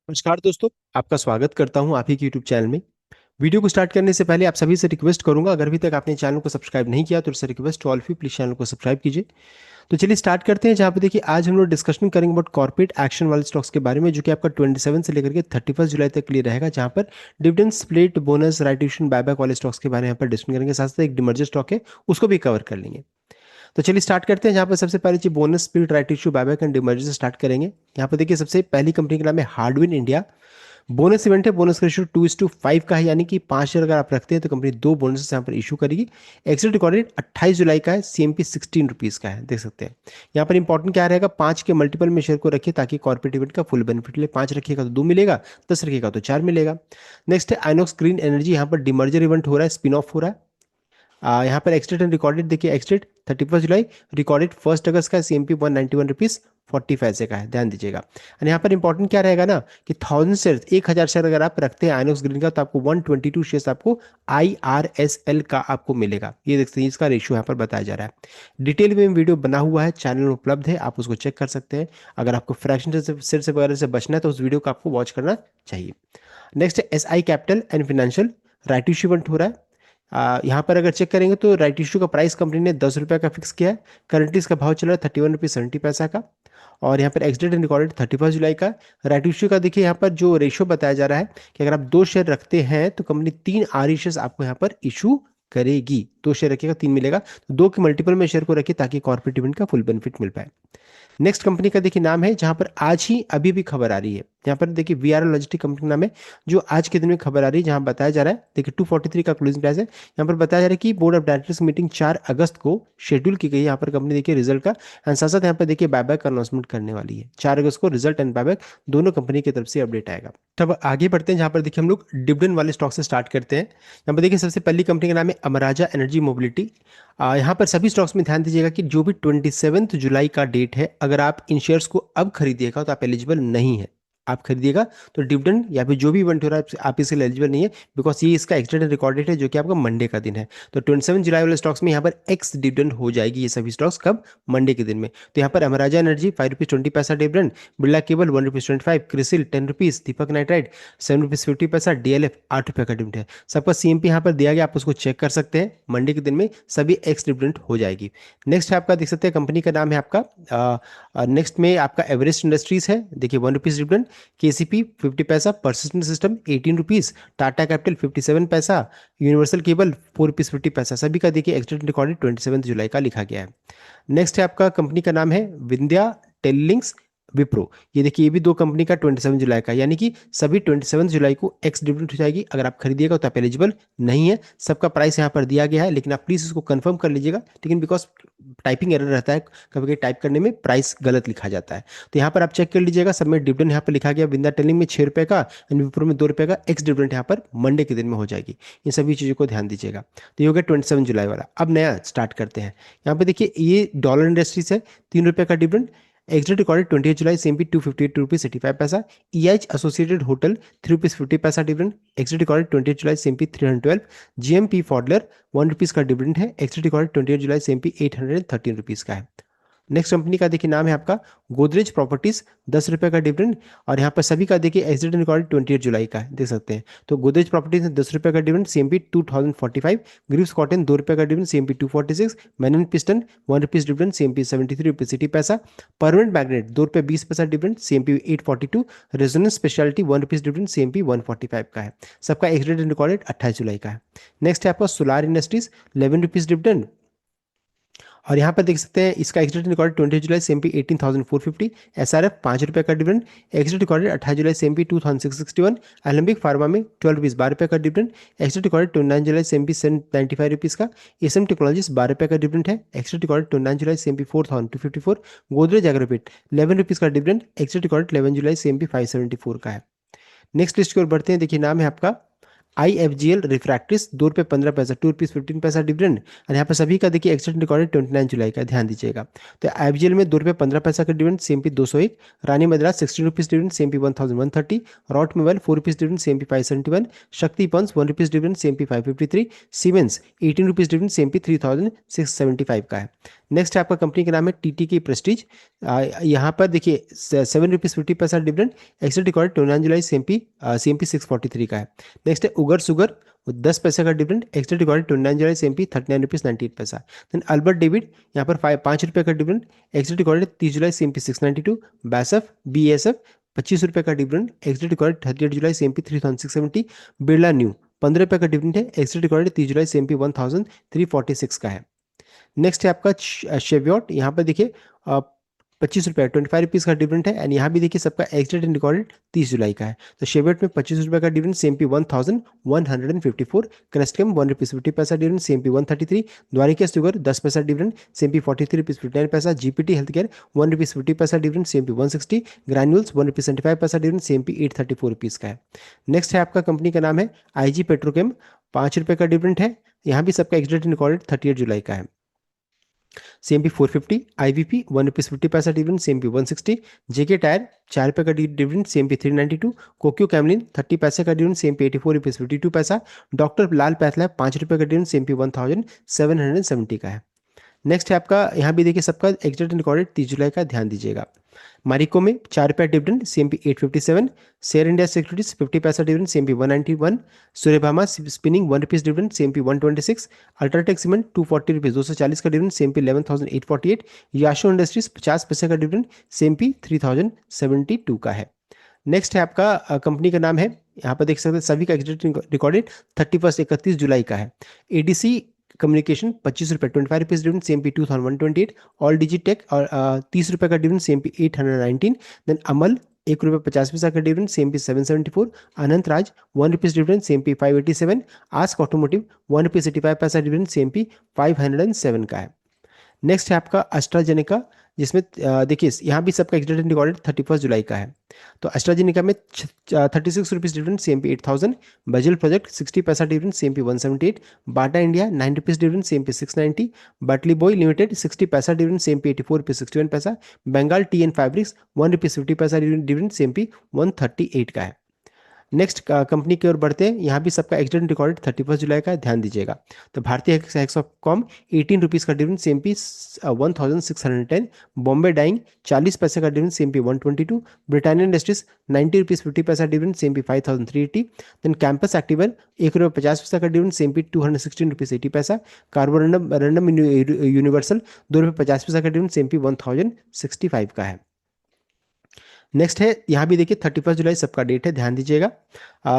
नमस्कार दोस्तों। आपका स्वागत करता हूं आप ही के यूट्यूब चैनल में। वीडियो को स्टार्ट करने से पहले आप सभी से रिक्वेस्ट करूंगा, अगर अभी तक आपने चैनल को सब्सक्राइब नहीं किया तो इससे request to all of you, please channel को सब्सक्राइब कीजिए। तो चलिए स्टार्ट करते हैं। जहां पे देखिए आज हम लोग डिस्कशन करेंगे अबाउट कॉर्पोरेट एक्शन वाले स्टॉक्स के बारे में, जो कि आपका 27 से लेकर के 31 जुलाई तक के लिए रहेगा। जहां पर dividend, split, bonus, right issue, buyback वाले स्टॉक्स के बारे में यहाँ पर डिस्कशन करेंगे। साथ साथ एक डिमर्जर स्टॉक है, उसको भी कवर कर लेंगे। तो चलिए स्टार्ट करते हैं। जहाँ पर सबसे पहली चीज bonus, split, right issue, buyback and demerger से स्टार्ट करेंगे। यहाँ पर देखिए सबसे पहली कंपनी का नाम है हार्डविन इंडिया। बोनस इवेंट है, बोनस का रेशियो 2:5 का है, यानी कि 5 शेयर अगर आप रखते हैं तो कंपनी दो बोनस यहाँ पर इशू करेगी। एक्सिट रिकॉर्डेड 28 जुलाई का है, सीएमपी 16 रुपीज़ का है, देख सकते हैं। यहाँ पर इंपॉर्टेंट क्या रहेगा, 5 के मल्टीपल में शेयर को रखिए ताकि कॉर्पोरेट इवेंट का फुल बेनिफिट ले। 5 रखिएगा तो 2 मिलेगा, 10 रखिएगा तो 4 मिलेगा। नेक्स्ट है आइनॉक्स ग्रीन एनर्जी। यहाँ पर डिमर्जर इवेंट हो रहा है, स्पिन ऑफ हो रहा है। यहाँ पर एक्सटेड एंड रिकॉर्डेड देखिए, एक्सटेड 31 जुलाई, रिकॉर्डेड 1 अगस्त का, सीएमपी 191 रुपीज़ 40 पैसे का है, ध्यान दीजिएगा। और यहाँ पर इंपॉर्टेंट क्या रहेगा ना कि 1000 शेयर, 1000 शेयर अगर आप रखते हैं आइनॉक्स ग्रीन का, तो आपको 122 शेयर आपको IRSL का आपको मिलेगा। ये देखते हैं, इसका रेशियो यहाँ पर बताया जा रहा है। डिटेल में वीडियो बना हुआ है, चैनल में उपलब्ध है, आप उसको चेक कर सकते हैं। अगर आपको फ्रैक्शन शेयर से वगैरह से बचना है तो उस वीडियो को आपको वॉच करना चाहिए। नेक्स्ट है SI capital and financial, right issue event हो रहा है। यहाँ पर अगर चेक करेंगे तो राइट इशू का प्राइस कंपनी ने 10 रुपये का फिक्स किया है। करंटली इसका भाव चल रहा है 31 रुपये 70 पैसा का। और यहाँ पर एक्सडेड एंड रिकॉर्डेड 31 जुलाई का। राइट इशू का देखिए यहाँ पर जो रेशियो बताया जा रहा है कि अगर आप 2 शेयर रखते हैं तो कंपनी 3 RE शेयर आपको यहाँ पर इशू करेगी। 2 शेयर रखिएगा 3 मिलेगा, तो 2 के मल्टीपल में शेयर को रखिए ताकि कॉर्पोरेट इवेंट का फुल बेनिफिट मिल पाए। नेक्स्ट कंपनी का देखिए नाम है, जहां पर आज ही अभी भी खबर आ रही है। यहाँ पर देखिए VRL लॉजिस्टिक कंपनी का नाम है, जो आज के दिन में खबर आ रही है, जहां बताया जा रहा है देखिए 243 का क्लोजिंग प्राइस है। यहाँ पर बताया जा रहा है कि बोर्ड ऑफ डायरेक्टर्स मीटिंग 4 अगस्त को शेड्यूल की गई है। यहाँ पर कंपनी देखिए रिजल्ट का एंड साथ साथ यहाँ पर देखिए बायबैक का अनाउंसमेंट करने वाली है। 4 अगस्त को रिजल्ट एंड बायबैक दोनों कंपनी की तरफ से अपडेट आएगा। तब आगे बढ़ते हैं, जहाँ पर देखिए हम लोग डिविडेंड वाले स्टॉक से स्टार्ट करते हैं। यहाँ पर देखिए सबसे पहली कंपनी का नाम है अमराजा एनर्जी मोबिलिटी। यहाँ पर सभी स्टॉक्स में ध्यान दीजिएगा कि जो भी 27 जुलाई का डेट है, अगर आप इन शेयर्स को अब खरीदिएगा तो आप एलिजिबल नहीं है। आप खरीदिएगा तो डिविडेंड या फिर जो भी इवेंट हो रहा है आप इसके लिए एलिजिबल नहीं है, बिकॉज ये इसका एक्सटेंड एंड रिकॉर्ड डेट है, जो कि आपका मंडे का दिन है। तो 27 जुलाई वाले स्टॉक्स में यहाँ पर एक्स डिविडेंड हो जाएगी। ये सभी स्टॉक्स कब, मंडे के दिन में। तो यहाँ पर अमराजा एनर्जी 5 रुपीज़ 20 पैसा dividend, Birla Cable 1 rupees 25, CRISIL 10 rupees, Deepak nitrite 7 rupees 50 पैसा, DLF 8 रुपये का डिविडेंड है। सबका CMP यहाँ पर दिया गया, आप उसको चेक कर सकते हैं। मंडे के दिन में सभी एक्स डिविडेंड हो जाएगी। नेक्स्ट है आपका, देख सकते हैं कंपनी का नाम है आपका, नेक्स्ट में आपका एवरेस्ट इंडस्ट्रीज है। देखिए 1 रुपीज़ डिविडेंड, KCP 50 पैसा, persistent system 18 rupees, Tata capital 57 पैसा, यूनिवर्सल केबल 4 रुपीज़ 50 पैसा। सभी का देखिए एक्सटेंड रिकॉर्डेड 27 जुलाई का लिखा गया है। नेक्स्ट है आपका, कंपनी का नाम है विंध्या टेलिंग्स विप्रो। ये देखिए ये भी दो कंपनी का 27 जुलाई का, यानी कि सभी 27 जुलाई को एक्स डिविडेंड हो जाएगी। अगर आप खरीदिएगा तो आप एलिजिबल नहीं है। सबका प्राइस यहाँ पर दिया गया है, लेकिन आप प्लीज़ इसको कंफर्म कर लीजिएगा। लेकिन बिकॉज टाइपिंग एरर रहता है, कभी कभी टाइप करने में प्राइस गलत लिखा जाता है। तो यहाँ पर आप चेक कर लीजिएगा, सब में डिविडेंड यहाँ पर लिखा गया। विंध्या टेलिंग में 6 रुपये का एंड विप्रो में 2 रुपये का एक्स डिविडेंड यहाँ पर मंडे के दिन में हो जाएगी। इन सभी चीज़ों को ध्यान दीजिएगा। तो ये हो गया 27 जुलाई वाला। अब नया स्टार्ट करते हैं। यहाँ पे देखिए ये डॉलर इंडस्ट्रीज है, 3 रुपये का डिविडेंड। एक्सडेट रिकॉर्डेड 28 जुलाई, CMP 258 रुपीज़ 85 पैसा। EH एसोसिएटेड होटल 3 रुपीज़ 50 पैसा डिविडेंड, एक्सडेट रिकॉर्डेड 28 जुलाई, CMP 312। GMP फॉडलर 1 रुपीज़ का डिविडेंड है, एक्सडेट रिकॉर्डेड 28 जुलाई, CMP 813 रुपीज़ का है। नेक्स्ट कंपनी का देखिए नाम है आपका गोदरेज प्रॉपर्टीज, 10 रुपये का डिविडेंड। और यहाँ पर सभी का देखिए एक्सडेंट रिकॉर्ड 28 जुलाई का है, देख सकते हैं। तो गोदरेज प्रॉपर्टीज ने 10 रुपये का डिविडेंड, CMP 2045। ग्रीव्स कॉटन 2 रुपये का डिविडेंड, CMP 246। मैनन piston 1 rupees dividend, CMP 73 rupees 80 पैसा। परमानेंट मैग्नेट 2 रुपये 20 पैसा dividend, CMP 842। Resonance speciality 1 rupees dividend, CMP 145 का है। सबका एक्सडेंट रिकॉर्डेड 28 जुलाई का है। नेक्स्ट है आपका सोलार इंडस्ट्रीज, 11 रुपीज़ डिविडेंड। और यहाँ पर देख सकते हैं इसका एक्सडेंट रिकॉर्ड 20 जुलाई, CMP 18,450। SRF 5 रुपये का डिविडेंड, एक्सडेंट रिकॉर्डेड 28 जुलाई, CMP 2,661। एलेम्बिक फार्मा में 12 रुपीज़ 12 रुपये का डिविडेंड, एक्सडेंट रिकॉर्डेड 29 जुलाई, CMP 795 रुपीज़ का। SM टेक्नोलॉजीज 12 रुपये का डिविडेंड है, एक्सडेंट रिकॉर्डेड 29 जुलाई, CMP 4,254। गोदरेज एग्रोवेट 11 रुपीज़ का डिविडेंड, एक्सडेंट रिकॉर्डेड 11 जुलाई, CMP 574 का है। नेक्स्ट लिस्ट की ओर बढ़ते हैं। देखिए नाम है आपका IFGL रिफ्रैक्ट्रिस 2 रुपये 15 पैसा, 2 रुपीज़ 15 पैसा डिविडेंड। और यहाँ पर सभी का देखिए एक्सटेंड रिकॉर्डेड 29 जुलाई का, ध्यान दीजिएगा। तो IFGL में 2 रुपये 15 पैसा का dividend, CMP 201। Rane Madras 16 rupees dividend, CMP 1130। Route Mobile 4 rupees dividend, CMP 571। Shakti pumps 1 rupees dividend, CMP 553। Siemens 18 rupees dividend, CMP 3675 का है। नेक्स्ट है आपका कंपनी का नाम है TTK प्रेस्टीज। यहाँ पर देखिए 7 रुपीज़ 50 पैसा डिविडेंड, एक्सटेंड रिकॉर्डेड 29 जुलाई, CMP 643 का है। नेक्स्ट है उगर सुगर, वो 10 पैसे का डिविडेंड, एक्सटेंड रिकॉर्डेड 29 जुलाई, CMP 39 रुपीज़ 98 पैसा। देन अल्बर्ट डेविड, यहाँ पर 5 रुपये का डिविडेंड, एक्सटेंड रिकॉर्डेड 30 जुलाई, CMP 692। बैसफ BASF 25 रुपये का डिविडेंड, एक्सटेंड रिकॉर्डेड 38 जुलाई, CMP 3670। बिरला न्यू 15 रुपये का डिविडेंड है, एक्सटेंड रिकॉर्डेड 30 जुलाई, CMP 1346 का है। नेक्स्ट है आपका शेव्योट, यहाँ पर देखिए 25 रुपये 25 रुपीज़ का डिविडेंड है। एंड यहाँ भी देखिए सबका एक्सटेंड एंड रिकॉर्डेड 30 जुलाई का है। तो शेव्योट में 25 रुपये का डिविडेंड, CMP 1154। क्रेस्टकम 1 रुपीज़ 50 पैसा डिविडेंड, CMP 133। द्वारिका शुगर 10 पैसा डिविडेंड, CMP 43 रुपीज़ 59 पैसा। GPT हेल्थ केयर 1 रुपीज़ 50 पैसा डिविडेंड, CMP 160। ग्रैन्यूल्स 1 रुपीज़ 75 पैसा डिविडेंड, CMP 834 रुपीज़ का है। नेक्स्ट है आपका कंपनी का नाम है IG पेट्रोकेम, 5 रुपये का डिविडेंड है। यहाँ भी सबका एक्सटेंड एंड रिकॉर्डेड 38 जुलाई का है। CMP 450। IVP 1 रुपीज़ 50 पैसा डिविडेंड, CMP 160। JK टायर 4 रुपये का डिविडेंड, CMP 392। कोक्यो कैमलिन 30 पैसे का डिविडेंड, CMP 84 रुपीज़ 52 पैसा। डॉक्टर लाल पैथलैब 5 रुपये का डिविडेंड, CMP 1770 का है। नेक्स्ट है आपका, यहाँ भी देखिए सबका एक्सटेंड रिकॉर्डेड 30 जुलाई का, ध्यान दीजिएगा। मारिको में 4 रुपये dividend, CMP 857। Share India Securities 50 पैसा dividend, CMP 191। Suryabhama spinning 1 rupees dividend, CMP 126। UltraTech cement 240 rupees 240 का डिविडेंड, CMP 11,848। याशो इंडस्ट्रीज 50 पैसे का डिविडेंड, CMP 3072 का है। नेक्स्ट है आपका कंपनी का नाम है, यहाँ पर देख सकते हैं सभी का एक्सटेंड रिकॉर्डेड 31 जुलाई का है। ADC कम्युनिकेशन 25 रुपये 25 rupees dividend, CMP 2128। All Digitek और 30 रुपये का डिविडेंड, CMP 819। देन अमल 1 रुपये 50 पैसा का डिविडेंड, CMP 774। अनंत राज 1 rupees dividend, CMP 587। Ask automotive 1 रुपये 85 पैसा डिविडेंड, CMP 507 का है। नेक्स्ट है आपका एस्ट्राजेनेका, जिसमें देखिए यहाँ भी सबका एक्सटेंड रिकॉर्डेड 31 जुलाई का है। तो एस्ट्राजेनेका में 36 रुपीज़ डिविडेंड, CMP 8000। बजल प्रोजेक्ट 60 पैसा dividend, CMP 178। Bata India 9 rupees dividend, CMP 690। Batliboi limited 60 पैसा डिविडेंड, CMP 84 रुपीज़ 61 पैसा। Bengal tea and fabrics 1 rupees 50 पैसा डिविडेंड, CMP 138 का है। नेक्स्ट कंपनी की ओर बढ़ते हैं, यहाँ भी सबका एक्सटेंड रिकॉर्डेड 31 जुलाई का है, ध्यान दीजिएगा। तो भारतीय हेक्सॉकॉम 18 रुपीज़ का डिविडेंड, CMP 1610। बॉम्बे डाइंग 40 पैसे का dividend, CMP 122। Britannia industries 90 rupees 50 पैसा डिविडेंड, CMP 5380। देन कैंपस एक्टिवल 1 रुपये 50 पैसा का डिविडेंड, CMP 216 रुपीज़ 80 पैसा। कार्बोरंडम रैंडम यूनिवर्सल 2 रुपये 50 पैसा का डिविडेंड, CMP 1065 का है। नेक्स्ट है, यहाँ भी देखिए 31 जुलाई सबका डेट है, ध्यान दीजिएगा।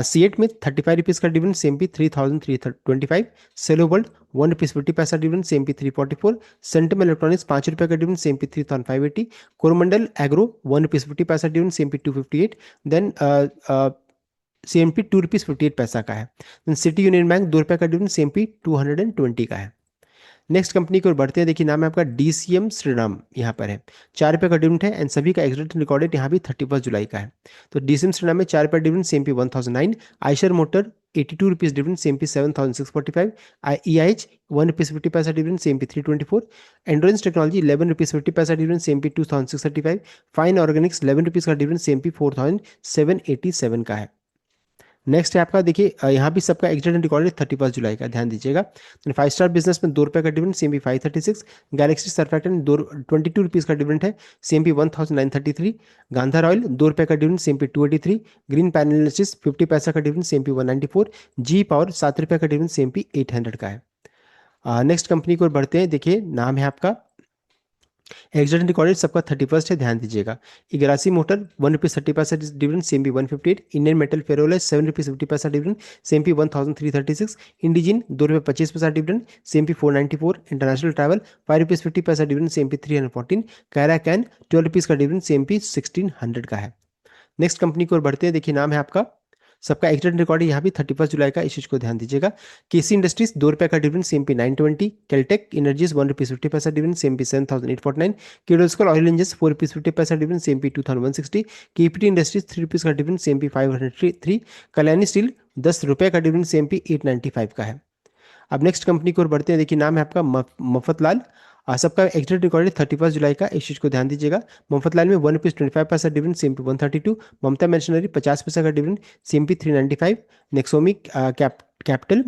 सीएट में 35 रुपीज़ का dividend, CMP 3325। Cello World 1 rupees 50 पैसा डिविडेंड, CMP 344। सेंटम इलेक्ट्रॉनिक्स 5 रुपये का dividend, CMP 3580। Coromandel agro 1 rupees 50 पैसा dividend, CMP 258। Then CMP 2 rupees 58 पैसा का है। देन सिटी यूनियन बैंक 2 रुपये का डिविडेंड, CMP 220 का है। नेक्स्ट कंपनी की ओर बढ़ते हैं, देखिए नाम है आपका DCM श्रीराम, यहाँ पर है 4 रुपये का डिविडेंड है। एंड सभी का एक्सटेंड रिकॉर्डेड यहाँ भी 31 जुलाई का है। तो DCM श्रीराम में 4 रुपये dividend, CMP 1009। Eicher motor 82 rupees dividend, CMP 7645। EIH 1 rupees 50 पैसा डिविडेंड, CMP 324। एंड्रोरेंस टेक्नोलॉजी 11 रुपीज़ 50 पैसा dividend, CMP 2635। Fine Organics 11 rupees का डिविडेंड, CMP 4787 का है। नेक्स्ट है आपका देखिए यहाँ भी सबका एक्सटेंड रिकॉर्डेड 31 जुलाई का, ध्यान दीजिएगा। 5 स्टार बिजनेस में 2 रुपये का dividend, CMP 536। Galaxy surfactant 22 rupees का डिविडेंड है, CMP 1933। गांधार ऑयल 2 रुपये का dividend, CMP 283। Green panel industries 50 पैसा का डिविडेंड, CMP 194। जी पावर 7 रुपये का डिविडेंड, CMP 800 का है। नेक्स्ट कंपनी को बढ़ते हैं, देखिए नाम है आपका, एक्सटेंड रिकॉर्डेड सबका 31 है, ध्यान दीजिएगा। इगरासी मोटर 1 रुपीज़ 30 पैसा dividend, CMP 158। Indian metal ferroalloys 7 rupees 50 पैसा डिविडेंड, CMP 1336। इंडिजिन 2 रुपये 25 पैसा dividend, CMP 494। International travel 5 rupees 50 पैसा डिविडेंड, CMP 314। कैरा कैन 12 रुपीज़ का डिविडेंड, CMP 1600 का है। नेक्स्ट कंपनी की ओर बढ़ते हैं, देखिए नाम है आपका सबका एक्सीडेंट रिकॉर्ड है यहाँ भी 31 जुलाई का, इस चीज को ध्यान दीजिएगा। केसी इंडस्ट्रीज 2 रुपये का dividend, CMP 920। Caltech energies 1 rupees 50 पैसा dividend, CMP 7849। Kirloskar oil engine 4 rupees 50 पैसा dividend, CMP 2160। KPT industries 3 rupees का डिविडेंड, CMP 503। कल्याणी स्टील 10 रुपये का डिविडेंड, CMP 895 का है। अब नेक्स्ट कंपनी की ओर बढ़ते हैं। देखिए नाम है आपका मफतलाल। सबका एक्सीडेंट रिकॉर्ड है 31 जुलाई का, इस चीज को ध्यान दीजिएगा। मफतलाल में 1 रुपीज 25 पैसा डिविडेंड, CMP 132। ममता मैशनरी 50 पैसा का डिविडेंड, CMP 395। नेक्सोमी कैपिटल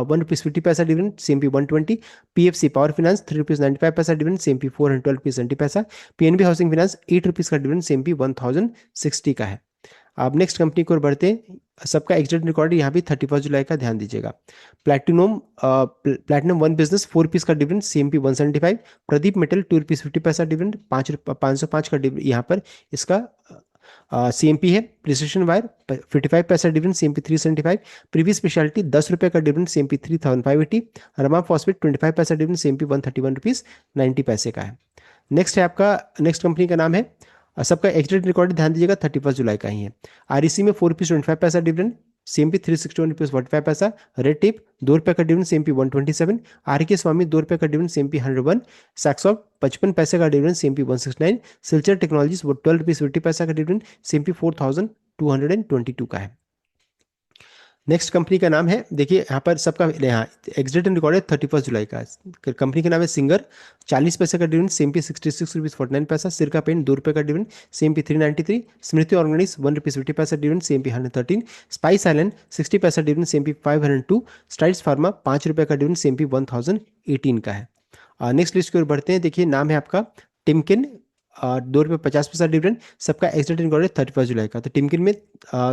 1 रुपीज 50 पैसा dividend, CMP 120। PFC power finance 3 rupees 95 पैसा डिविडेंड, CMP 412 रुपीज 70 पैसा। PNB हाउसिंग फाइनेंस 8 रुपीज का डिविडेंड, CMP 1060 का है। अब नेक्स्ट कंपनी की ओर बढ़ते हैं। सबका एक्सीडेंट रिकॉर्ड यहाँ भी 31 जुलाई का, ध्यान दीजिएगा। प्लैटिनम वन बिजनेस 4 रुपीज का dividend, CMP 175। Pradeep metal 2 rupees 50 पैसा डिविडेंड, 505 का डिविडेंड यहाँ पर इसका CMP है। प्रिसिशन वायर 55 पैसा डिविडेंड, CMP 375। प्रीवी स्पेशलिटी 10 रुपये का डिविडेंड, CMP 3580। रमा फॉस्फेट 25 पैसा डिविडेंड, CMP 131 रुपीज 90 पैसे का है। नेक्स्ट है आपका, नेक्स्ट कंपनी का नाम है, सबका एक्सीडेंट रिकॉर्ड ध्यान दीजिएगा 31 जुलाई का ही है। REC में 4 रुपीज 25 पैसा डिविडेंड, CMP 361 रुपीज 45 पैसा। रेड टेप 2 रुपये का डिविडेंड, CMP 127। RK स्वामी 2 रुपये का डिविडेंड, CMP 101। सैक्सॉफ्ट 55 पैसे का dividend, CMP 169। Silchar technologies 12 rupees 50 पैसा का डिविडेंड, CMP 4222 का है। नेक्स्ट कंपनी का नाम है, देखिए यहाँ पर सबका यहाँ एक्सीडेंट रिकॉर्ड है 31 जुलाई का। कंपनी का नाम है सिंगर। 40 पैसे का डिविडेंड, CMP 66 रुपीज 49 पैसा। सिरका पेंट 2 रुपये का डिविडेंड, CMP 393। स्मृति ऑर्गेनिक्स 1 रुपीज 50 पैसा डिविडेंड, CMP 113। स्पाइस आइलैंड 60 पैसा डिविडेंड, CMP 502। स्ट्राइड्स फार्मा 5 रुपये का डिविडेंड, CMP 1018 का है। नेक्स्ट लिस्ट की ओर बढ़ते हैं। देखिए नाम है आपका टिमकिन। 2 रुपये 50 पैसा डिविडेंड। सबका एक्सीडेंट रिकॉर्ड है 31 जुलाई का। तो टिमकिन में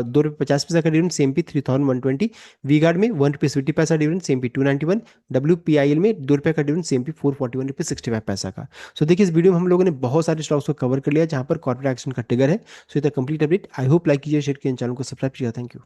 2 रुपये 50 पैसा का डिविडेंड, CMP 3120। वी गार्ड में 1 रुपीज 50 पैसा डिविडेंड, CMP 291। WPIL में 2 रुपये का डिविडेंड, CMP 441 रुपीज 65 पैसा का। सो देखिए इस वीडियो में हम लोगों ने बहुत सारे स्टॉक्स को कवर कर लिया जहां पर कॉर्पोरेट एक्शन का ट्रिगर है। सो इतना complete update. I hope like कीजिए, शेयर कीजिए, चैनल को सब्सक्राइब कीजिए। Thank you.